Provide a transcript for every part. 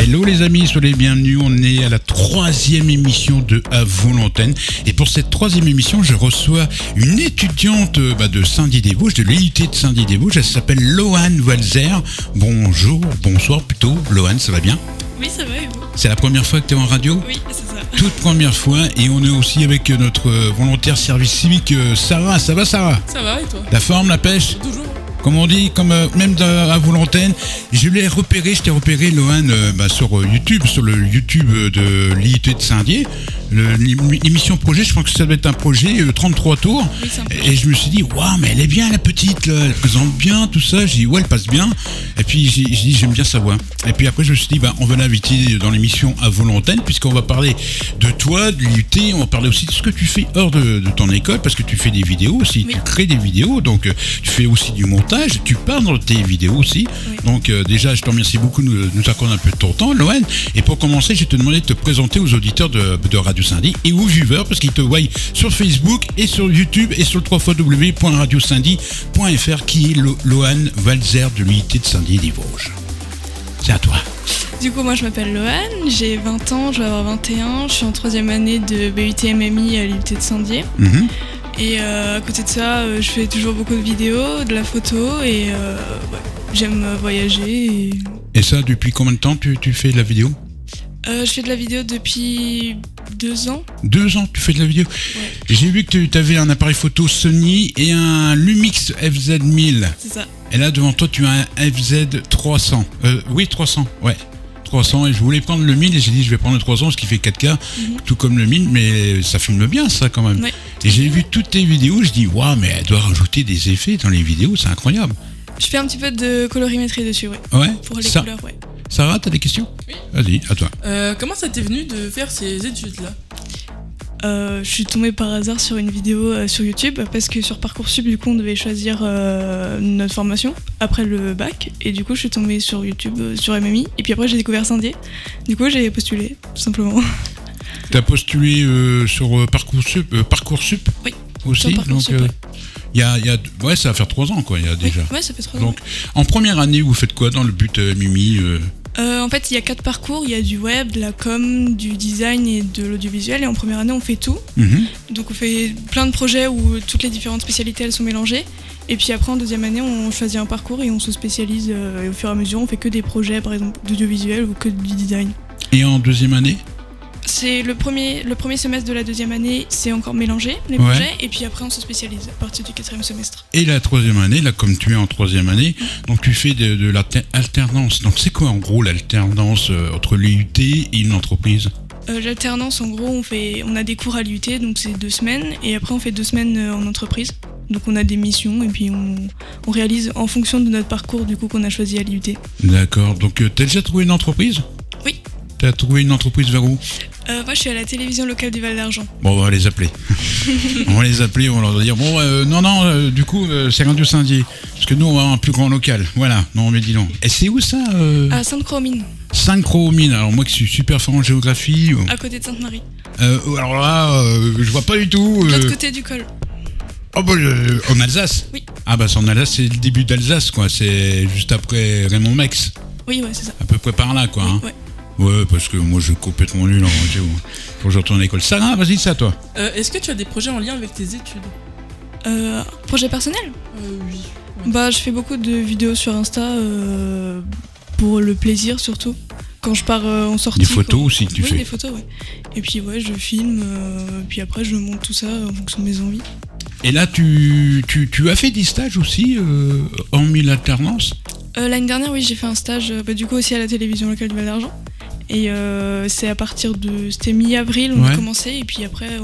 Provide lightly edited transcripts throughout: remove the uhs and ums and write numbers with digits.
Hello les amis, soyez les bienvenus. On est à la 3e émission de À vous l'antenne. Et pour cette 3e émission, je reçois une étudiante de Saint-Dié-des-Vosges, de l'IUT de Saint-Dié-des-Vosges. Elle s'appelle Loane Walzer. Bonsoir plutôt. Loane, ça va bien ? Oui, ça va et vous ? C'est la première fois que tu es en radio ? Oui, c'est ça. Toute première fois. Et on est aussi avec notre volontaire service civique, Sarah. Ça va, Sarah ? Ça va et toi ? La forme, la pêche ? Toujours. Comme on dit, même à vous l'antenne, je t'ai repéré Loane sur YouTube, sur le YouTube de l'IUT de Saint-Dié. L'émission projet, je pense que ça doit être un projet 33 tours. Oui, c'est un projet. Et je me suis dit, waouh, mais elle est bien la petite, là, elle présente bien, tout ça. J'ai dit, ouais, elle passe bien. Et puis j'ai dit, j'aime bien sa voix. Et puis après, je me suis dit, on va l'inviter dans l'émission À vous l'antenne, puisqu'on va parler de toi, de l'IUT, on va parler aussi de ce que tu fais hors de ton école, parce que tu fais des vidéos aussi, oui. Tu crées des vidéos, donc tu fais aussi du montage, tu parles dans tes vidéos aussi. Oui. Donc déjà, je te remercie beaucoup de nous accorder un peu de ton temps, Loane. Et pour commencer, je vais te demander de te présenter aux auditeurs de Radio Saint-Dié et aux viewers, parce qu'ils te voient sur Facebook et sur YouTube et sur le www.radiosaint-dié.fr, qui est Loane Walzer de l'IUT de Saint-Dié-des-Vosges. C'est à toi. Du coup, moi je m'appelle Loane, j'ai 20 ans, je vais avoir 21, je suis en 3e année de BUT MMI à l'IUT de Saint-Dié. Mm-hmm. Et à côté de ça, je fais toujours beaucoup de vidéos, de la photo et j'aime voyager. Et ça, depuis combien de temps tu fais de la vidéo ? Je fais de la vidéo depuis 2 ans. 2 ans, tu fais de la vidéo ? Ouais. J'ai vu que tu avais un appareil photo Sony et un Lumix FZ1000. C'est ça. Et là, devant toi, tu as un FZ300. Oui, 300, ouais. 300, et je voulais prendre le 1000 et j'ai dit je vais prendre le 300 parce qu'il fait 4K, tout comme le 1000, mais ça filme bien ça quand même. Ouais. Et j'ai vu toutes tes vidéos, je dis waouh, mais elle doit rajouter des effets dans les vidéos, c'est incroyable. Je fais un petit peu de colorimétrie dessus, ouais. Ouais. Pour les couleurs, ouais. Sarah, t'as des questions ? Oui. Vas-y, à toi. Comment ça t'est venu de faire ces études-là ? Je suis tombée par hasard sur une vidéo sur YouTube parce que sur Parcoursup, du coup, on devait choisir notre formation après le bac. Et du coup, je suis tombée sur YouTube, sur MMI. Et puis après, j'ai découvert Saint-Dié. Du coup, j'ai postulé, tout simplement. T'as postulé sur Parcoursup Oui. Aussi, sur Parcoursup, donc ouais, ça va faire 3 ans, quoi, il y a déjà. Ouais, ça fait 3 ans. Donc, en première année, vous faites quoi dans le but MMI En fait, il y a 4 parcours. Il y a du web, de la com, du design et de l'audiovisuel. Et en première année, on fait tout. Mm-hmm. Donc, on fait plein de projets où toutes les différentes spécialités, elles sont mélangées. Et puis après, en 2e année, on choisit un parcours et on se spécialise. Et au fur et à mesure, on fait que des projets, par exemple, d'audiovisuel ou que du design. Et en 2e année ? C'est le premier semestre de la 2e année, c'est encore mélangé, les projets, et puis après on se spécialise à partir du 4e semestre. Et la 3e année, là comme tu es en 3e année, donc tu fais de l'alternance. Donc c'est quoi en gros l'alternance entre l'IUT et une entreprise ? L'alternance, en gros, on a des cours à l'IUT, donc c'est 2 semaines, et après on fait 2 semaines en entreprise. Donc on a des missions, et puis on réalise en fonction de notre parcours du coup qu'on a choisi à l'IUT. D'accord, donc t'as déjà trouvé une entreprise ? Oui. T'as trouvé une entreprise vers où ? Moi je suis à la télévision locale du Val d'Argent. Bon, on va les appeler. On va leur dire du coup c'est Radio Saint-Dié. Parce que nous on va avoir un plus grand local. Voilà, non mais dis donc. Et c'est où ça À Sainte-Croix-aux-Mines. Sainte-Croix-aux-Mines, alors moi qui suis super fort en géographie. À côté de Sainte-Marie. Alors là, je vois pas du tout. De l'autre côté du col. En Alsace ? Oui. Ah c'est en Alsace, c'est le début d'Alsace quoi. C'est juste après Raymond-Mex. Oui, ouais, c'est ça. À peu près par là quoi. Oui, hein. Ouais. Ouais, parce que moi je suis complètement nul en radio. Faut que je retourne à l'école. Sarah, vas-y, c'est à toi. Est-ce que tu as des projets en lien avec tes études ? Projet personnel ? Oui. Ouais. Je fais beaucoup de vidéos sur Insta pour le plaisir surtout. Quand je pars en sortie. Des photos aussi que tu fais ? Oui, des photos, ouais. Et puis je filme, puis après je monte tout ça en fonction de mes envies. Et là, tu as fait des stages aussi, hormis l'alternance ? L'année dernière, oui, j'ai fait un stage, du coup aussi à la télévision locale du Val d'Argent. Et c'est à partir de... C'était mi-avril, on a commencé, et puis après,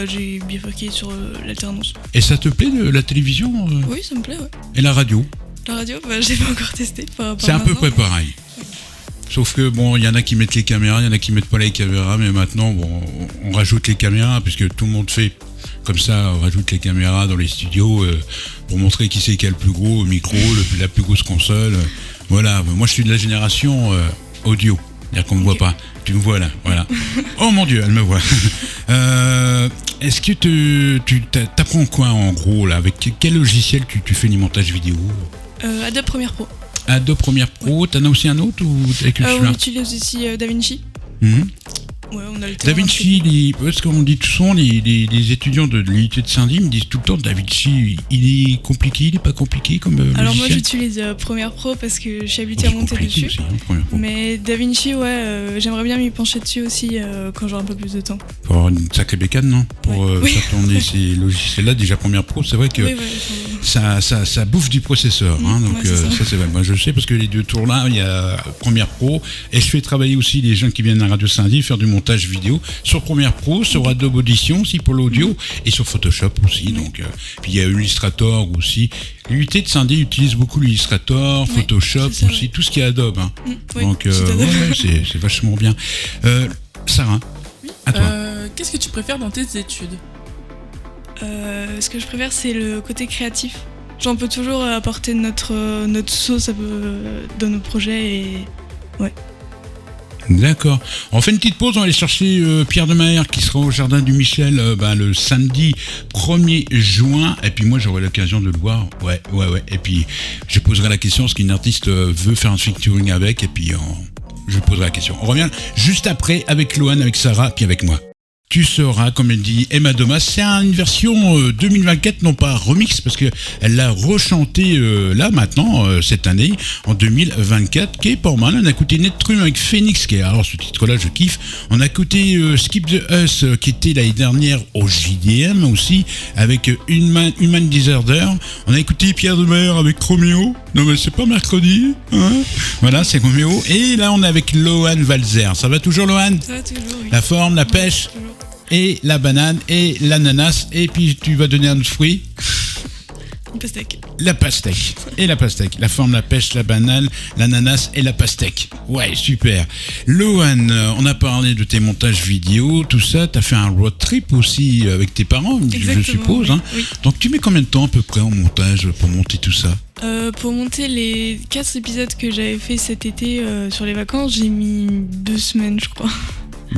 j'ai bifurqué sur l'alternance. Et ça te plaît, la télévision ? Oui, ça me plaît, ouais. Et la radio ? La radio, j'ai pas encore testé. C'est à peu près pareil. Sauf que, il y en a qui mettent les caméras, il y en a qui mettent pas les caméras, mais maintenant, on rajoute les caméras, puisque tout le monde fait comme ça, on rajoute les caméras dans les studios pour montrer qui c'est qui a le plus gros micro, la plus grosse console. Voilà, moi je suis de la génération audio, c'est-à-dire qu'on me voit pas. Tu me vois là, voilà. Oh mon Dieu, elle me voit. Est-ce que tu t'apprends quoi en gros là ? Avec quel logiciel tu fais les montages vidéo ? Adobe Premiere Pro. Adobe Premiere Pro, t'en as aussi un autre ou t'as que On celui-là? utilise aussi DaVinci. Mhm. Ouais, on a le DaVinci, parce qu'on dit souvent, les étudiants de l'IUT de Saint-Denis me disent tout le temps DaVinci, il est compliqué, il est pas compliqué comme Alors moi logiciel? j'utilise Premiere Pro parce que je suis habituée Oh, à monter c'est compliqué dessus. aussi, hein, Premiere Pro. Mais DaVinci, j'aimerais bien m'y pencher dessus aussi quand j'aurai un peu plus de temps. Faut avoir une sacrée bécane, non? Pour Oui. faire tourner ces logiciels-là, déjà Premiere Pro, c'est vrai que Oui, ça bouffe du processeur, hein, donc ouais, c'est ça. ça c'est vrai. Moi je sais parce que les deux tours là, il y a Premiere Pro et je fais travailler aussi les gens qui viennent à Radio Saint-Denis faire du montage vidéo sur Premiere Pro, sur Adobe Audition aussi pour l'audio et sur Photoshop aussi. Donc puis il y a Illustrator aussi. L'UT de Saint-Denis utilise beaucoup l'Illustrator, Oui, Photoshop c'est ça, aussi, tout ce qui est Adobe. Hein. Oui, Donc c'est Adobe. c'est vachement bien. Sarah, à toi. Qu'est-ce que tu préfères dans tes études? Ce que je préfère, c'est le côté créatif. Genre, on peut toujours apporter notre sauce dans nos projets et... D'accord. On fait une petite pause, on va aller chercher Pierre Demaer qui sera au Jardin du Michel le samedi 1er juin. Et puis moi j'aurai l'occasion de le voir. Ouais. Et puis je poserai la question, est-ce qu'une artiste veut faire un featuring avec? Et puis je poserai la question. On revient juste après avec Lohan, avec Sarah, puis avec moi. Tu seras, comme elle dit, Emma Domas. C'est une version 2024, non pas remix, parce qu'elle l'a rechanté là, maintenant, cette année, en 2024, qui est pas mal. On a écouté Netrum avec Phoenix, qui est, alors ce titre-là, je kiffe. On a écouté Skip the Us, qui était l'année dernière au JDM aussi, avec Human Disorder. On a écouté Pierre Demaer avec Roméo. Non, mais c'est pas mercredi, hein. Voilà, c'est Roméo. Et là, on est avec Lohan Valzer. Ça va toujours, Lohan? Ça va toujours, oui. La forme, la pêche? Toujours. Et la banane et l'ananas, et puis tu vas donner un autre fruit, Une pastèque. la pastèque. Et la pastèque, la forme, la pêche, la banane, l'ananas et la pastèque. Ouais, super. Lohan, on a parlé de tes montages vidéo, tout ça, t'as fait un road trip aussi avec tes parents, Exactement, je suppose. oui, Hein. oui. Donc tu mets combien de temps à peu près en montage pour monter tout ça? Pour monter les 4 épisodes que j'avais fait cet été sur les vacances, j'ai mis 2 semaines, je crois.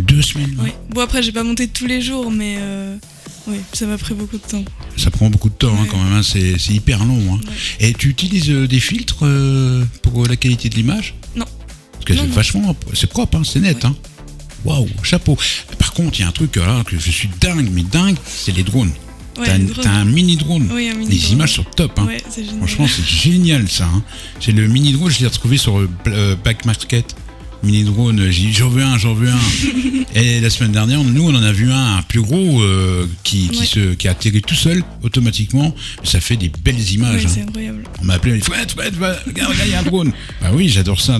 2 semaines, ouais. Ouais. Bon, après, j'ai pas monté tous les jours, mais ça m'a pris beaucoup de temps. Ça prend beaucoup de temps hein, Ouais. quand même, hein, c'est hyper long. Hein. Ouais. Et tu utilises des filtres pour la qualité de l'image? Non. Parce que Non, c'est non. vachement, c'est propre, hein, c'est net. Ouais. Hein. Waouh, chapeau. Par contre, il y a un truc là que je suis dingue, c'est les drones. Ouais, T'as les drones. un mini drone. Oui, un mini Les drone. images sont top. Hein. Ouais, c'est génial. Franchement, c'est génial ça. Hein. C'est le mini drone, je l'ai retrouvé sur Back Market. Mini drone, j'en veux un. Et la semaine dernière, nous, on en a vu un plus gros qui atterrit tout seul automatiquement. Ça fait des belles images. Ouais, Hein. c'est incroyable. On m'a appelé, regarde, il y a un drone. Bah oui, j'adore ça.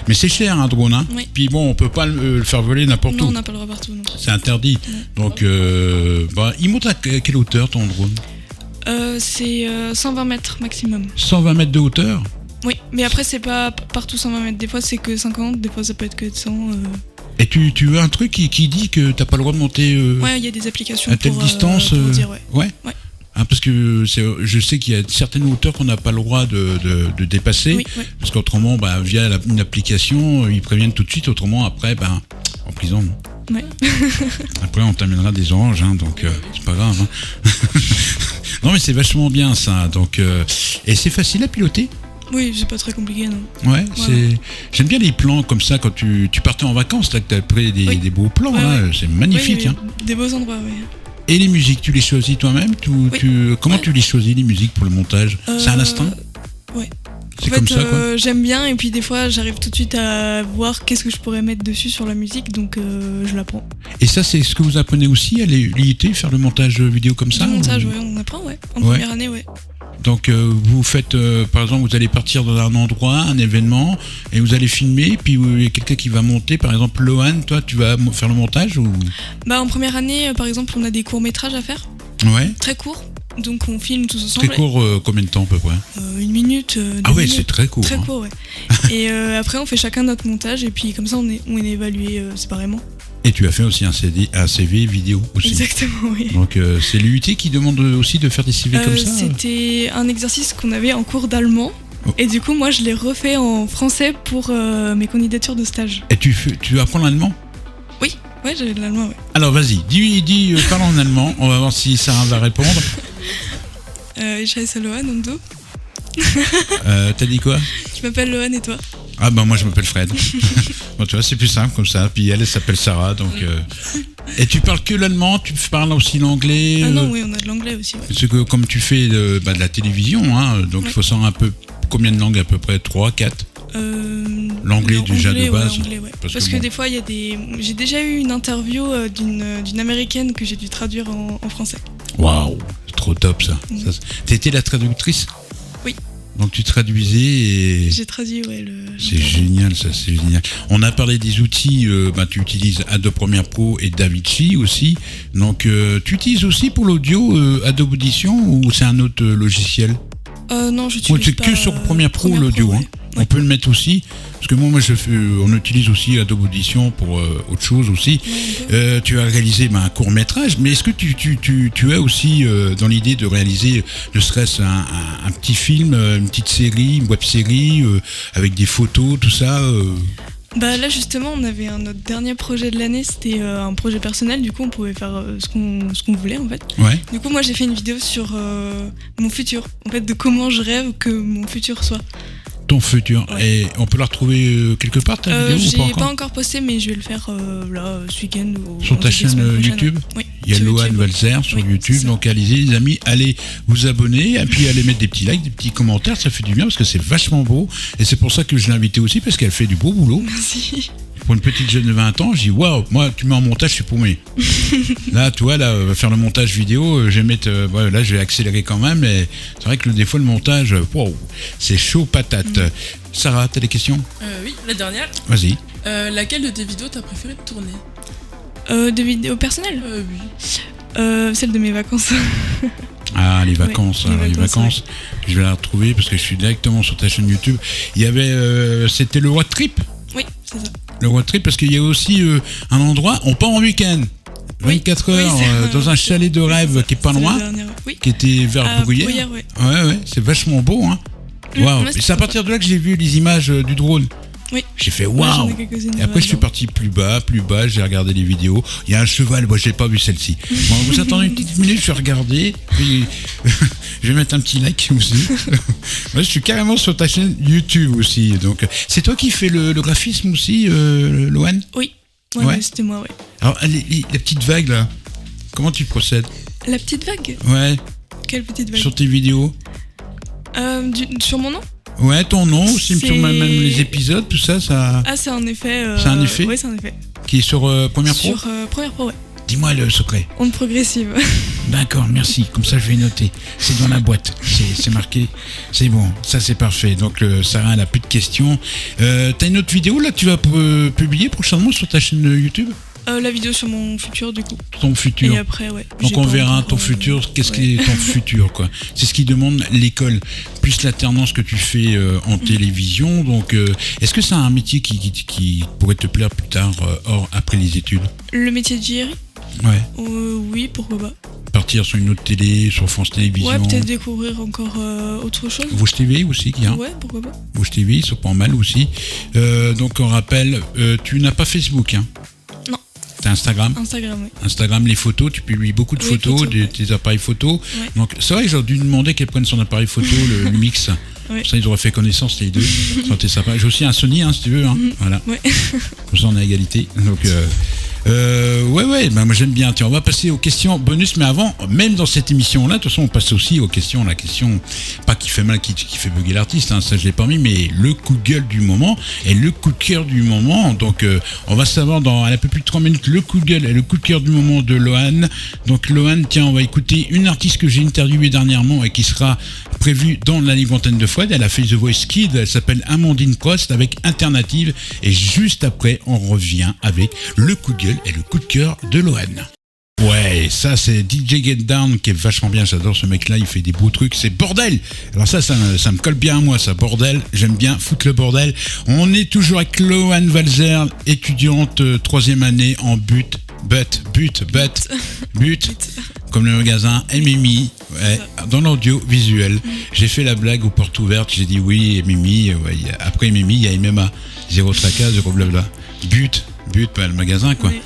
Mais c'est cher un drone. Hein. Oui. Puis bon, on peut pas le faire voler n'importe Non, où. on n'a pas le droit partout. Non. C'est interdit. Donc, il monte à quelle hauteur ton drone? C'est 120 mètres maximum. 120 mètres de hauteur? Oui, mais après, c'est pas partout 120 mètres. Des fois, c'est que 50, des fois, ça peut être que 100. Et tu as un truc qui dit que t'as pas le droit de monter Ouais, il y a des applications à telle pour, distance pour dire, ouais. Ouais. Ouais. Hein, parce que je sais qu'il y a certaines hauteurs qu'on n'a pas le droit de dépasser. Oui, ouais. Parce qu'autrement, via une application, ils préviennent tout de suite. Autrement, après, en prison. Ouais. Après, on t'amènera des oranges, hein, donc c'est pas grave. Hein. Non, mais c'est vachement bien ça. Donc, et c'est facile à piloter. Oui, c'est pas très compliqué, non. Ouais, j'aime bien les plans comme ça quand tu partais en vacances, là, que t'as pris des beaux plans, Ouais, là, ouais. c'est magnifique. Oui, Hein. des beaux endroits, oui. Et les musiques, tu les choisis toi-même Comment tu les choisis, les musiques, pour le montage? C'est un instinct? Ouais. C'est En comme fait, ça, quoi. j'aime bien, et puis des fois, j'arrive tout de suite à voir qu'est-ce que je pourrais mettre dessus sur la musique, donc je la prends. Et ça, c'est ce que vous apprenez aussi à l'IUT, faire le montage vidéo comme ça? Du montage, ou... ouais, on apprend, ouais. En Ouais. première année, ouais. Donc vous faites, par exemple, vous allez partir dans un endroit, un événement, et vous allez filmer, puis il y a quelqu'un qui va monter, par exemple Lohan, toi tu vas faire le montage ou... En première année, par exemple, on a des courts-métrages à faire, Ouais. très courts, donc on filme tous ensemble. Très court, combien de temps à peu près? 1 minute, 2 Ah ouais, minutes. c'est très court. Très Hein. court, ouais. Et après, on fait chacun notre montage, et puis comme ça, on est évalué séparément. Et tu as fait aussi un CV vidéo aussi. Exactement, oui. Donc c'est l'IUT qui demande aussi de faire des CV comme ça? C'était un exercice qu'on avait en cours d'allemand. Oh. Et du coup, moi, je l'ai refait en français pour mes candidatures de stage. Et tu apprends l'allemand? Oui, ouais, j'avais de l'allemand, ouais. Alors vas-y, dis parle en allemand, on va voir si Sarah va répondre. Ich heiße Lohan und du? T'as dit quoi? Je m'appelle Loane et toi? Ah bah moi je m'appelle Fred. Bon, tu vois, c'est plus simple comme ça. Puis elle s'appelle Sarah, donc... Et tu parles que l'allemand, tu parles aussi l'anglais? Ah non, oui, on a de l'anglais aussi, ouais. Parce que comme tu fais de la télévision, hein, donc il faut savoir un peu combien de langues à peu près? 3, 4? L'anglais déjà de base. Anglais, ouais. Parce que des fois, il y a des... J'ai déjà eu une interview d'une américaine que j'ai dû traduire en français. Waouh, c'est trop top ça. T'étais la traductrice? Oui. Donc tu traduisais et... J'ai traduit, ouais. C'est génial, ça, c'est génial. On a parlé des outils, tu utilises Adobe Premiere Pro et DaVinci aussi. Donc tu utilises aussi pour l'audio Adobe Audition ou c'est un autre logiciel? Non, j'utilise c'est pas... que sur Premiere Pro l'audio, hein. Ouais. On peut le mettre aussi, parce que moi on utilise aussi Adobe Audition pour autre chose aussi. Tu as réalisé un court métrage, mais est-ce que tu as aussi dans l'idée de réaliser ne serait-ce un petit film, une petite série, une web série avec des photos, tout ça Bah là justement on avait notre dernier projet de l'année, c'était un projet personnel, du coup on pouvait faire ce qu'on voulait en fait. Ouais. Du coup moi j'ai fait une vidéo sur mon futur, en fait de comment je rêve que mon futur soit. Ton futur, ouais. Et on peut la retrouver quelque part ta vidéo ou pas encore posté, mais je vais le faire là ce week-end ou sur ta chaîne YouTube. Oui. Il y a Loane Valzer sur YouTube, donc allez-y les amis, allez vous abonner et puis allez mettre des petits likes, des petits commentaires, ça fait du bien parce que c'est vachement beau et c'est pour ça que je l'ai invitée aussi parce qu'elle fait du beau boulot. Merci. Pour une petite jeune de 20 ans, je dis waouh, moi tu mets en montage, je suis paumé. Là, tu vois, là, faire le montage vidéo, je vais mettre, là je vais accélérer quand même, mais c'est vrai que des fois le montage, wow, c'est chaud patate. Sarah, t'as des questions? Oui, la dernière. Vas-y. Laquelle de tes vidéos t'as préféré tourner? De vidéos personnelles? Oui. Celle de mes vacances. Ah, les vacances, ouais, les vacances. Ouais. Je vais la retrouver parce que je suis directement sur ta chaîne YouTube. Il y avait, c'était le road trip. Oui, c'est ça. Le road trip parce qu'il y a aussi un endroit, on part en week-end. 24 heures dans un chalet de rêve qui est pas loin, qui était vers Bruyères. Ouais, c'est vachement beau, hein. Waouh. Et c'est à partir de là que j'ai vu les images du drone. Oui. J'ai fait waouh. Et après je suis parti plus bas, j'ai regardé les vidéos. Il y a un cheval, moi j'ai pas vu celle-ci. Bon, vous attendez une petite minute, je vais regarder. Puis je vais mettre un petit like aussi. Moi je suis carrément sur ta chaîne YouTube aussi. Donc c'est toi qui fais le graphisme aussi, Loane? Oui. Ouais, c'était moi, ouais. Alors la petite vague là, comment tu procèdes? La petite vague? Ouais. Quelle petite vague? Sur tes vidéos? Sur mon nom? Ouais, ton nom aussi, sur même les épisodes, tout ça, ça... Ah, c'est un effet... C'est un effet? Oui, c'est un effet. Qui est sur Premiere Pro? Sur Premiere Pro, ouais. Dis-moi le secret. Onde progressive. D'accord, merci. Comme ça, je vais noter. C'est dans la boîte. C'est marqué. C'est bon. Ça, c'est parfait. Donc, Sarah, elle n'a plus de questions. T'as une autre vidéo, là, que tu vas publier prochainement sur ta chaîne YouTube? La vidéo sur mon futur, du coup. Ton futur. Et après, ouais. Donc on verra ton futur, qu'est-ce qui est ton futur, quoi. C'est ce qui demande l'école, plus l'alternance que tu fais en télévision. Donc, est-ce que c'est un métier qui pourrait te plaire plus tard, après les études? Le métier de JRI? Ouais. Oui, pourquoi pas. Partir sur une autre télé, sur France Télévisions. Ouais, peut-être découvrir encore autre chose. Vosges TV aussi, qu'il y a. Ouais, pourquoi pas. Vosges TV, c'est pas mal aussi. Donc on rappelle, tu n'as pas Facebook, hein? Non. T'as Instagram? Instagram, oui. Instagram, les photos, tu publies beaucoup de photos, tes appareils photos. Ouais. Donc c'est vrai que j'aurais dû demander qu'elle prenne son appareil photo, le mix. Ouais. Ça, ils auraient fait connaissance les deux. Ça aurait été sympa. J'ai aussi un Sony, hein, si tu veux. Hein. Voilà. Ouais. Comme ça, on est à égalité. Donc, ouais, moi j'aime bien. Tiens, on va passer aux questions bonus, mais avant, même dans cette émission-là, de toute façon, on passe aussi aux questions. La question, pas qui fait mal, qui fait bugger l'artiste, hein, ça je l'ai pas mis, mais le coup de gueule du moment et le coup de cœur du moment. Donc, on va savoir dans un peu plus de 3 minutes le coup de gueule et le coup de cœur du moment de Loane. Donc, Loane, tiens, on va écouter une artiste que j'ai interviewée dernièrement et qui sera prévue dans la libre antenne de Fred. Elle a fait The Voice Kid, elle s'appelle Amandine Prost avec Alternative. Et juste après, on revient avec le coup de gueule et le coup de cœur de Loane. Ouais, ça c'est DJ Get Down qui est vachement bien, j'adore ce mec là, il fait des beaux trucs, c'est bordel. Alors ça me colle bien à moi, ça, bordel, j'aime bien foutre le bordel. On est toujours avec Loane Valzer, étudiante 3e année en but, comme le magasin MMI, ouais, dans l'audiovisuel. J'ai fait la blague aux portes ouvertes, j'ai dit oui, MMI, ouais, après MMI, il y a MMA, 0 tracas, 0 blabla. But, le magasin, quoi. Oui.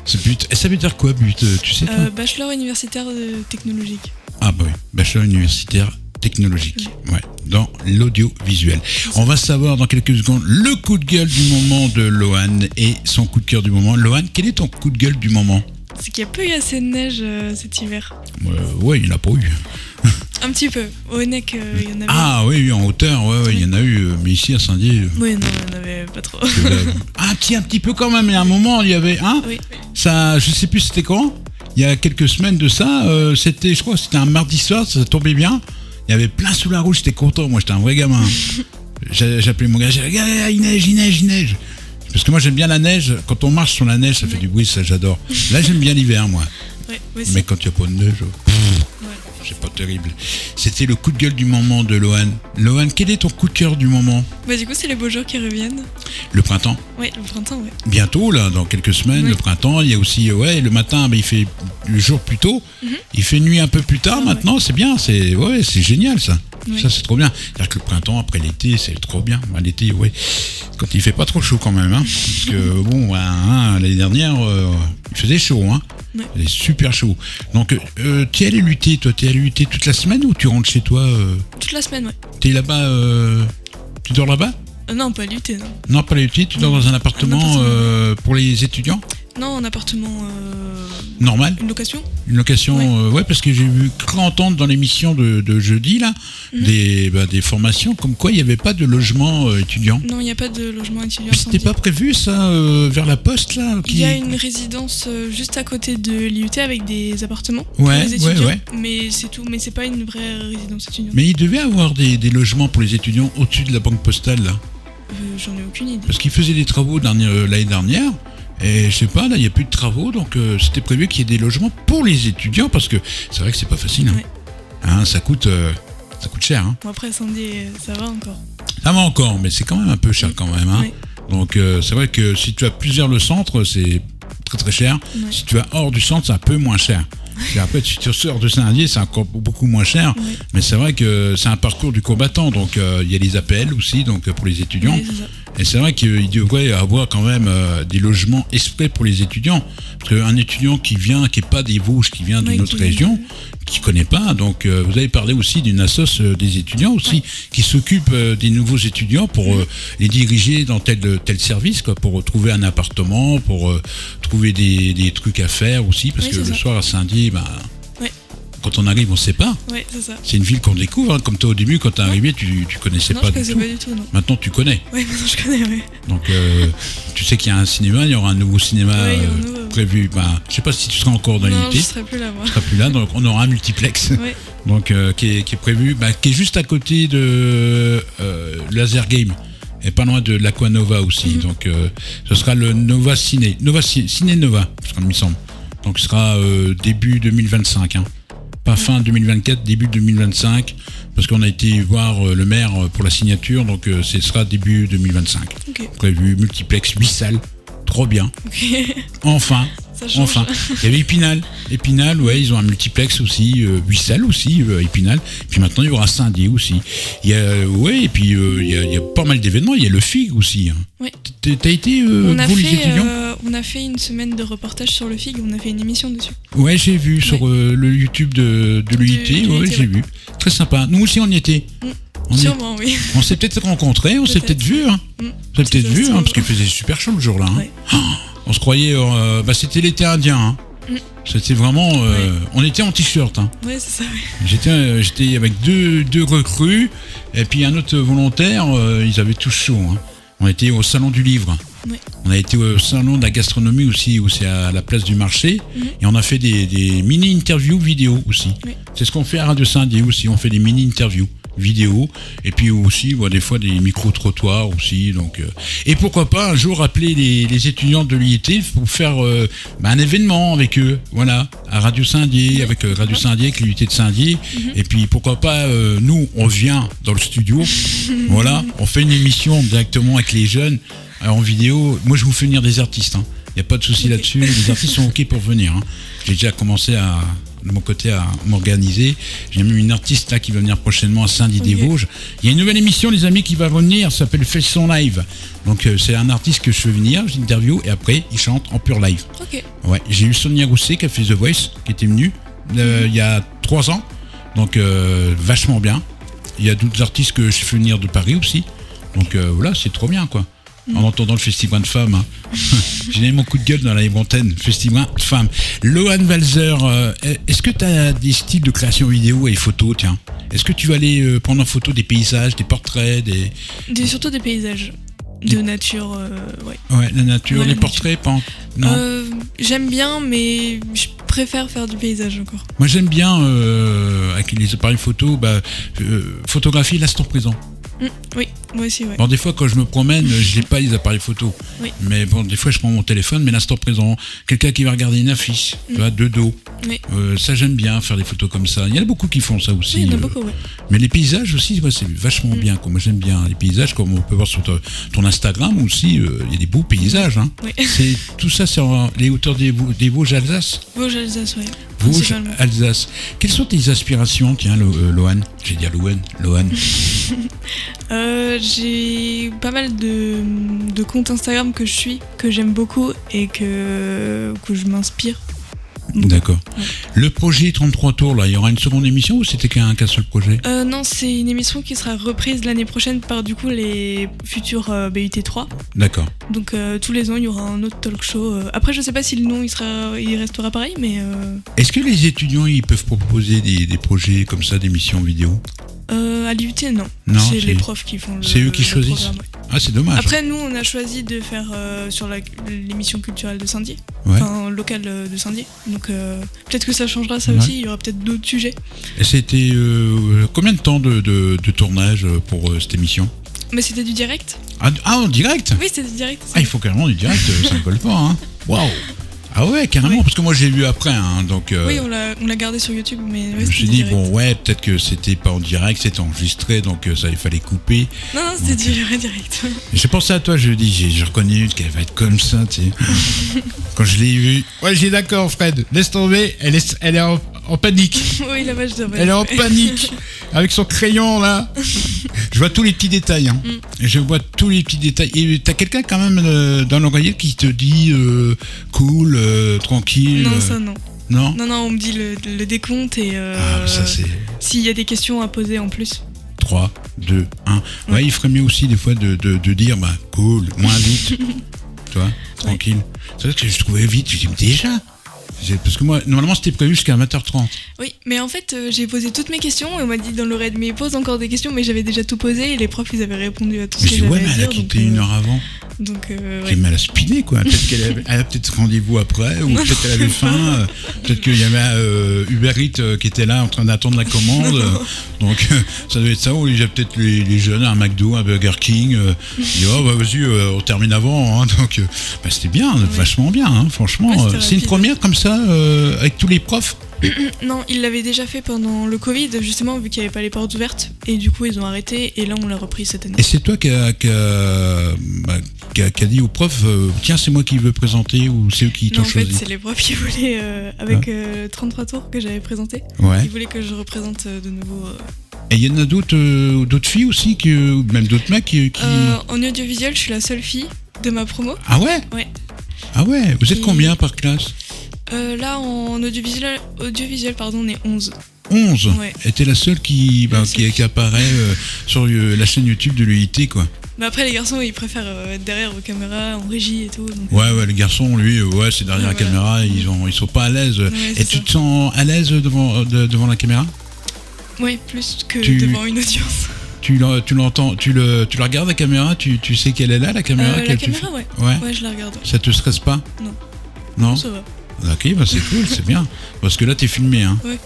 Ce but, et ça veut dire quoi, but, tu sais toi? Bachelor universitaire technologique. Ah bah oui, bachelor universitaire technologique, ouais, dans l'audiovisuel. On va savoir dans quelques secondes le coup de gueule du moment de Lohan et son coup de cœur du moment. Lohan, quel est ton coup de gueule du moment? C'est qu'il n'y a pas eu assez de neige cet hiver. Ouais, il n'y en a pas eu. Un petit peu. Au Hennec, il y en avait. Ah oui, en hauteur, ouais, il y en a eu, mais ici à Saint-Dié. Oui, non, il n'y en avait pas trop. Un petit peu quand même, mais à un moment, il y avait un. Oui. Ça, je sais plus c'était quand. Il y a quelques semaines de ça, je crois que c'était un mardi soir, ça tombait bien. Il y avait plein sous la route, j'étais content, moi j'étais un vrai gamin. J'appelais mon gars, j'ai dit, regarde, il neige. Parce que moi j'aime bien la neige, quand on marche sur la neige, ça fait du bruit, ça j'adore. Là j'aime bien l'hiver, moi. Ouais, mais quand il n'y a pas de neige, c'est pas terrible. C'était le coup de gueule du moment de Lohan. Lohan, quel est ton coup de cœur du moment? Bah du coup c'est les beaux jours qui reviennent. Le printemps. Oui, le printemps, ouais. Bientôt, là, dans quelques semaines, le printemps. Il y a aussi, le matin, il fait le jour plus tôt. Il fait nuit un peu plus tard maintenant, c'est bien, c'est génial ça. Ouais. Ça c'est trop bien. C'est-à-dire que le printemps après l'été, c'est trop bien. L'été, quand il fait pas trop chaud quand même, hein. Parce que bon, l'année dernière, il faisait chaud, hein. Ouais. Il est super chaud. Donc, tu es allé lutter, toi, toute la semaine ou tu rentres chez toi Toute la semaine, ouais. Tu es là-bas, tu dors là-bas? Non, pas lutter, non. Non, pas lutter, tu dors dans un appartement pour les étudiants? Non, un appartement... normal? Une location? Une location, ouais, parce que j'ai cru entendre dans l'émission de jeudi, là, des formations, comme quoi il n'y avait pas de logement étudiant. Non, il n'y a pas de logement étudiant. Mais c'était pas prévu, ça, vers la poste, là Il y a une résidence juste à côté de l'IUT avec des appartements pour les étudiants, mais c'est tout, mais c'est pas une vraie résidence étudiante. Mais il devait avoir des logements pour les étudiants au-dessus de la banque postale, là. J'en ai aucune idée. Parce qu'ils faisaient des travaux l'année dernière. Et je sais pas, là il n'y a plus de travaux, donc c'était prévu qu'il y ait des logements pour les étudiants, parce que c'est vrai que c'est pas facile. Hein. Ouais. Ça coûte cher. Hein. Bon, après Saint-Dié, ça va encore. Ça va encore, mais c'est quand même un peu cher quand même. Hein. Ouais. Donc c'est vrai que si tu as plusieurs le centre, c'est très très cher. Ouais. Si tu vas hors du centre, c'est un peu moins cher. Et après, si tu sors de Saint-Dié, c'est encore beaucoup moins cher. Ouais. Mais c'est vrai que c'est un parcours du combattant. Donc, il y a les APL aussi, donc pour les étudiants. Oui, et c'est vrai qu'il devrait avoir quand même des logements exprès pour les étudiants. Parce qu'un étudiant qui n'est pas des Vosges, qui vient d'une autre région, qui ne connaît pas. Donc, vous avez parlé aussi d'une assoce des étudiants aussi, qui s'occupe des nouveaux étudiants pour les diriger dans tel service, quoi, pour trouver un appartement, pour trouver des trucs à faire aussi. Parce que le soir à Saint-Dié, quand on arrive, on ne sait pas. Ouais, c'est ça. C'est une ville qu'on découvre. Hein. Comme toi, au début, quand tu es arrivé, tu connaissais pas du tout. Pas du tout, non. Maintenant, tu connais. Oui, maintenant, je connais, oui. Donc, tu sais qu'il y a un cinéma, il y aura un nouveau cinéma prévu. Je ne sais pas si tu seras encore dans l'unité. Non, je ne serai plus là, moi. Tu ne seras plus là, donc on aura un multiplex. Ouais. Donc, qui est prévu, qui est juste à côté de Laser Game. Et pas loin de l'Aquanova aussi. Donc, ce sera le Nova Ciné. Ciné Nova, je crois, il me semble. Donc, ce sera début 2025. Hein. Pas fin 2024, début 2025, parce qu'on a été voir le maire pour la signature, donc ce sera début 2025. Okay. Prévu, multiplex, 8 salles, trop bien. Okay. Enfin. Il y avait Épinal, ouais, ils ont un multiplex aussi, 8 salles aussi, Épinal. Puis maintenant, il y aura Saint-Dié aussi. Il y a, et puis il y a pas mal d'événements. Il y a le FIG aussi. Hein. Ouais. T'as été, vous les étudiants on a fait une semaine de reportage sur le FIG, on a fait une émission dessus. Ouais, j'ai vu sur le YouTube de l'UIT, j'ai vu. Très sympa. Nous aussi, on y était. Sûrement, oui. On s'est peut-être rencontrés, on s'est peut-être vus. Hein. On s'est peut-être vus, parce qu'il faisait super chaud le jour-là. Hein. Ouais. On se croyait, c'était l'été indien. Hein. C'était vraiment, on était en t-shirt. Hein. Ouais, c'est ça. Oui. J'étais avec deux recrues et puis un autre volontaire. Ils avaient tous chaud. Hein. On était au salon du livre. Oui. On a été au salon de la gastronomie aussi, où c'est à la place du marché. Et on a fait des mini-interviews vidéo aussi. Oui. C'est ce qu'on fait à Radio Saint-Dié aussi. On fait des mini-interviews vidéo et puis aussi des fois des micro-trottoirs aussi. Donc, et pourquoi pas un jour appeler les étudiants de l'IIT pour faire un événement avec eux, voilà, à Radio Saint-Dié, avec Radio Saint-Dié, avec l'IIT de Saint-Dié. Et puis pourquoi pas nous, on vient dans le studio, voilà, on fait une émission directement avec les jeunes en vidéo. Moi je vous fais venir des artistes, hein. Il n'y a pas de souci là-dessus, les artistes sont ok pour venir. Hein. J'ai déjà commencé de mon côté à m'organiser. J'ai même une artiste là qui va venir prochainement à Saint-Dié-des-Vosges. Il y a une nouvelle émission, les amis, qui va revenir, ça s'appelle Fesson Live. Donc c'est un artiste que je fais venir, j'interview et après il chante en pur live. Okay. Ouais, j'ai eu Sonia Rousset qui a fait The Voice, qui était venue il y a 3 ans. Donc vachement bien. Il y a d'autres artistes que je fais venir de Paris aussi. Donc voilà, c'est trop bien quoi. En entendant le festival de femmes. Hein. J'ai mis mon coup de gueule dans la Montagne, festival de femmes. Lohan Walzer, est-ce que tu as des styles de création vidéo et photos, tiens? Est-ce que tu vas aller prendre en photo des paysages, des portraits, Surtout des paysages. De nature, ouais. Ouais, la nature, Ouais, les la portraits, pas non. J'aime bien, mais je préfère faire du paysage encore. Moi j'aime bien, avec les appareils photo, photographier l'instant présent. Oui, moi aussi, ouais. Bon, des fois, quand je me promène, je n'ai pas les appareils photo. Oui. Mais bon, des fois, je prends mon téléphone, mais l'instant présent. Quelqu'un qui va regarder une affiche, tu vois, de dos. Oui. Ça, j'aime bien faire des photos comme ça. Il y en a beaucoup qui font ça aussi. Oui, il y en a beaucoup, ouais. Mais les paysages aussi, ouais, c'est vachement bien. Quoi. Moi, j'aime bien les paysages, comme on peut voir sur ton Instagram aussi. Il y a des beaux paysages. Hein. Oui. Tout ça, c'est les hauteurs des Vosges, Alsace. Vosges, Alsace, ouais. Vosges, Principalement. Alsace. Quelles sont tes aspirations, tiens, Lohan? J'ai dit Lohan. J'ai pas mal de comptes Instagram que je suis, que j'aime beaucoup et que je m'inspire. D'accord. Ouais. Le projet 33 tours, là, il y aura une seconde émission ou c'était qu'un seul projet? Non, c'est une émission qui sera reprise l'année prochaine par du coup les futurs BUT3. D'accord. Donc tous les ans il y aura un autre talk show. Après je sais pas si le nom il restera pareil, mais Est-ce que les étudiants ils peuvent proposer des projets comme ça, d'émissions vidéo? à l'IUT non. Non, c'est les profs qui font le c'est eux qui le choisissent. programme, ouais. Ah, c'est dommage. Après nous on a choisi de faire sur l'émission culturelle de Saint-Dié, Ouais. enfin locale de Saint-Dié. Donc peut-être que ça changera ça Ouais. aussi, il y aura peut-être d'autres sujets. Et c'était combien de temps de tournage pour cette émission? Mais c'était du direct. Ah, en direct? Oui, c'était du direct. Ah, il faut carrément du direct, ça ne colle pas. Hein. Waouh. Ah ouais, carrément, Oui. parce que moi j'ai vu après, hein, donc Oui, on l'a gardé sur YouTube, mais je ouais, me c'était suis du dit, direct. bon, ouais, peut-être que c'était pas en direct, c'était enregistré, donc ça, il fallait couper. Non, c'était du vrai direct. J'ai pensé à toi, je dis, j'ai reconnu une qu'elle va être comme ça, tu sais. Quand je l'ai vue, ouais, j'ai d'accord, Fred, laisse tomber, elle est en panique. Oui, la vache de Elle est en panique, avec son crayon là. Je vois tous les petits détails. Hein. Je vois tous les petits détails. Et t'as quelqu'un quand même dans l'oreillette qui te dit cool, tranquille. Non, ça non. Non. Non, on me dit le décompte et Ça c'est s'il y a des questions à poser en plus. 3, 2, 1. Ouais, il ferait mieux aussi des fois de dire cool, moins vite. Tu vois, tranquille. C'est vrai que je trouvais vite, je dis mais déjà. Parce que moi, normalement, c'était prévu jusqu'à 20h30. Oui, mais en fait, j'ai posé toutes mes questions et on m'a dit dans l'oreille, mais pose encore des questions, mais j'avais déjà tout posé et les profs, ils avaient répondu à tout ce Mais que je dis, j'avais ouais, mais à elle a dire. quitté une heure avant. Donc, J'ai ouais. mal à spinner, quoi. Peut-être qu'elle a peut-être rendez-vous après, ou Non, peut-être qu'elle avait je sais faim. Peut-être qu'il y avait Uber Eats qui était là en train d'attendre la commande. Donc, ça doit être ça. Ou il y a peut-être les jeunes, un McDo, un Burger King. Ils disent, oh, vas-y, on termine avant. Hein. Donc, c'était bien, vachement bien, hein, franchement. Ouais, c'était c'est une rapide. première comme ça, avec tous les profs. Non, ils l'avaient déjà fait pendant le Covid, justement, vu qu'il n'y avait pas les portes ouvertes. Et du coup, ils ont arrêté et là, on l'a repris cette année. Et c'est toi qui a dit aux profs, tiens, c'est moi qui veux présenter, ou c'est eux qui Non, t'ont en fait, choisi? c'est les profs qui voulaient, avec 33 tours que j'avais présenté, Ouais. ils voulaient que je représente de nouveau. Et il y en a d'autres filles aussi, ou même d'autres mecs qui... En audiovisuel, je suis la seule fille de ma promo. Ah ouais? Ouais. Ah ouais, vous êtes Et- combien par classe? Là, en audiovisuel, pardon, on est 11. 11. Ouais. Et t'es la seule qui apparaît sur la chaîne YouTube de l'UIT, quoi. Mais après, les garçons, ils préfèrent être derrière aux caméras, en régie et tout. Donc, Ouais, les garçons, lui, c'est derrière la Ouais, voilà. caméra, ils sont pas à l'aise. Ouais, Et c'est tu ça. te sens à l'aise devant la caméra? Ouais, plus que Tu- devant une audience. Tu l'entends, tu la regardes la caméra, tu sais qu'elle est là, la caméra? La qu'elle te caméra, ouais. fait Ouais. Ouais, je la regarde. Ça te stresse pas? Non. Non? Ça va. Ok, c'est cool, c'est bien. Parce que là, t'es filmé, hein. Ouais.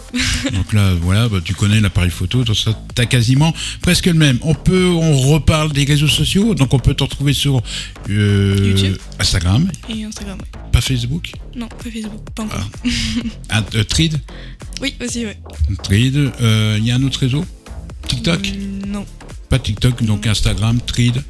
Donc là, voilà, tu connais l'appareil photo, tout ça, t'as quasiment presque le même. On reparle des réseaux sociaux, donc on peut te retrouver sur YouTube. Instagram, Et Instagram, ouais. pas Facebook, Non, pas Facebook, pas encore. Thread, Oui, aussi, ouais. Thread, il y a un autre réseau, TikTok, Non. pas TikTok, donc Instagram, Thread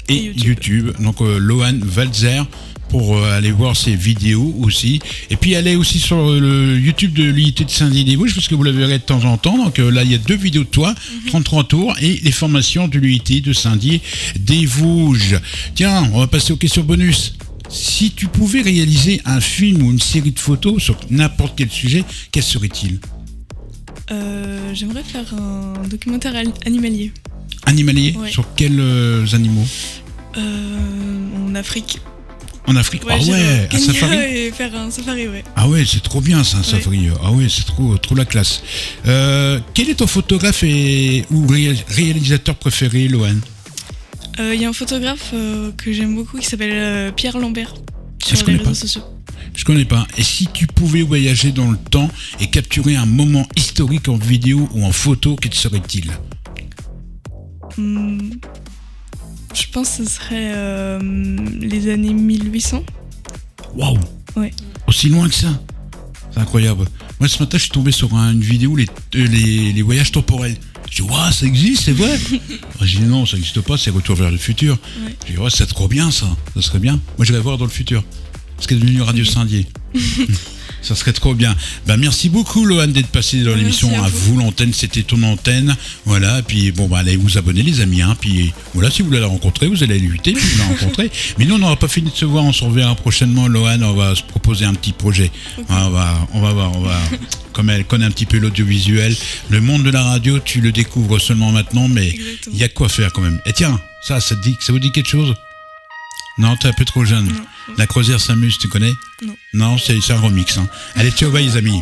et Et YouTube. YouTube. Donc Lohan Walzer, pour aller voir ses vidéos aussi. Et puis allez aussi sur le YouTube de l'UIT de Saint-Dié-des-Vosges, parce que vous la verrez de temps en temps. Donc là, il y a 2 vidéos de toi, 33 tours, et les formations de l'UIT de Saint-Dié-des-Vosges. Tiens, on va passer aux questions bonus. Si tu pouvais réaliser un film ou une série de photos sur n'importe quel sujet, quel serait-il? J'aimerais faire un documentaire animalier. Animalier? Ouais. Sur quels animaux? En Afrique. En Afrique? Ouais, Ah j'irai ouais, au un Kenya safari? et faire un safari, ouais. Ah ouais, c'est trop bien ça, un safari. Ah ouais, c'est trop la classe. Quel est ton photographe ou réalisateur préféré, Loane? Il y a un photographe que j'aime beaucoup qui s'appelle Pierre Lambert je sur les connais réseaux pas. sociaux. Je connais pas. Et si tu pouvais voyager dans le temps et capturer un moment historique en vidéo ou en photo, quel serait-il? Je pense que ce serait les années 1800. Waouh! Ouais. Aussi loin que ça? C'est incroyable. Moi, ce matin, je suis tombé sur une vidéo, les voyages temporels. Je dis, waouh, ça existe, c'est vrai? Je dis, non, ça n'existe pas, c'est Retour vers le futur. Ouais. Je dis, ouais, c'est trop bien ça. Ça serait bien. Moi, je vais voir dans le futur. Ce qui est devenu Radio Saint-Dié. Ça serait trop bien. Bah, merci beaucoup, Loane, d'être passé dans l'émission Merci à à vous. vous. L'antenne, c'était ton antenne. Voilà. Puis, bon, bah, allez vous abonner, les amis. Hein. Puis, voilà, si vous voulez la rencontrer, vous allez aller lutter, puis vous la rencontrer. Mais nous, on n'aura pas fini de se voir. On se reverra prochainement, Loane. On va se proposer un petit projet. Okay. On va voir. Comme elle connaît un petit peu l'audiovisuel, le monde de la radio, tu le découvres seulement maintenant, mais Exactement. il y a quoi faire quand même. Et tiens, ça vous dit quelque chose? Non, t'es un peu trop jeune. Non. La Croisière s'amuse, tu connais? Non. Non, c'est un remix. Hein. Allez, ciao, bye les amis.